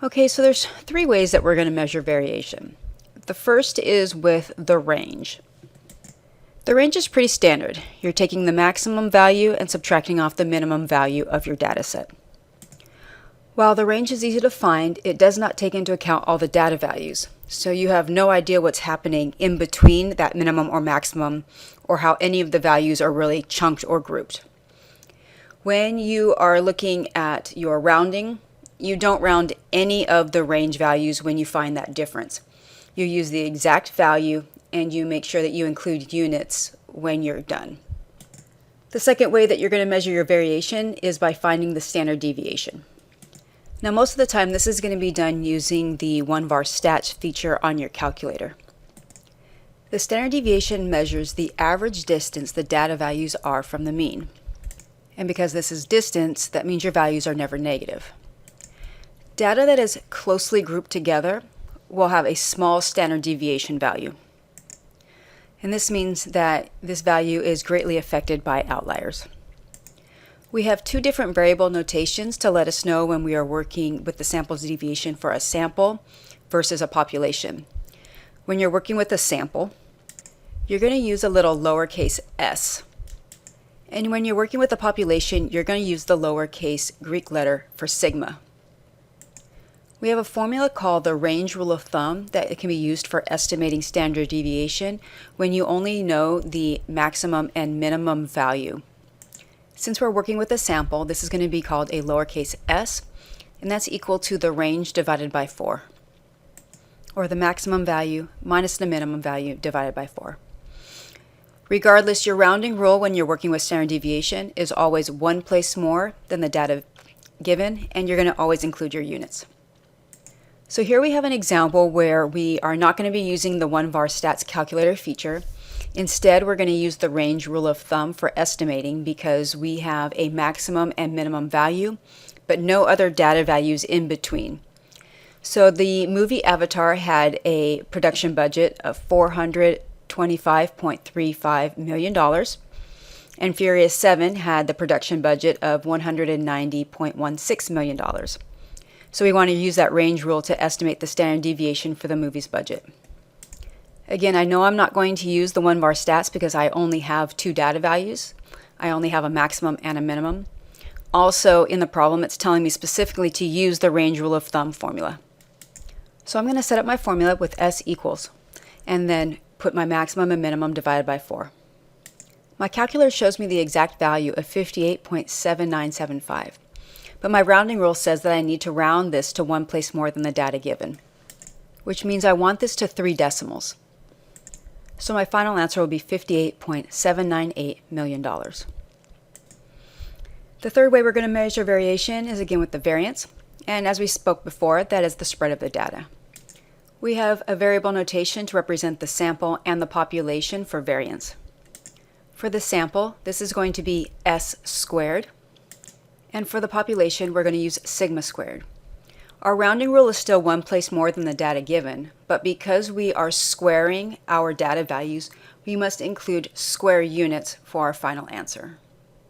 Okay, so there's three ways that we're going to measure variation. The first is with the range. The range is pretty standard. You're taking the maximum value and subtracting off the minimum value of your data set. While the range is easy to find, it does not take into account all the data values. So you have no idea what's happening in between that minimum or maximum, or how any of the values are really chunked or grouped. When you are looking at your rounding, you don't round any of the range values when you find that difference. You use the exact value and you make sure that you include units when you're done. The second way that you're going to measure your variation is by finding the standard deviation. Now, most of the time this is going to be done using the 1var stats feature on your calculator. The standard deviation measures the average distance the data values are from the mean. And because this is distance, that means your values are never negative. Data that is closely grouped together will have a small standard deviation value. And this means that this value is greatly affected by outliers. We have two different variable notations to let us know when we are working with the sample's deviation for a sample versus a population. When you're working with a sample, you're going to use a little lowercase s. And when you're working with a population, you're going to use the lowercase Greek letter for sigma. We have a formula called the range rule of thumb that can be used for estimating standard deviation when you only know the maximum and minimum value. Since we're working with a sample, this is going to be called a lowercase s, and that's equal to the range divided by 4, or the maximum value minus the minimum value divided by 4. Regardless, your rounding rule when you're working with standard deviation is always one place more than the data given, and you're going to always include your units. So here we have an example where we are not going to be using the 1var stats calculator feature. Instead, we're going to use the range rule of thumb for estimating because we have a maximum and minimum value, but no other data values in between. So the movie Avatar had a production budget of $425.35 million, and Furious 7 had the production budget of $190.16 million. So we want to use that range rule to estimate the standard deviation for the movie's budget. Again, I know I'm not going to use the 1var stats because I only have two data values. I only have a maximum and a minimum. Also, in the problem, it's telling me specifically to use the range rule of thumb formula. So I'm going to set up my formula with s equals, and then put my maximum and minimum divided by 4. My calculator shows me the exact value of 58.7975. But my rounding rule says that I need to round this to one place more than the data given, which means I want this to 3 decimals. So my final answer will be $58.798 million. The third way we're going to measure variation is again with the variance, and as we spoke before, that is the spread of the data. We have a variable notation to represent the sample and the population for variance. For the sample, this is going to be s squared. And for the population, we're going to use sigma squared. Our rounding rule is still one place more than the data given, but because we are squaring our data values, we must include square units for our final answer.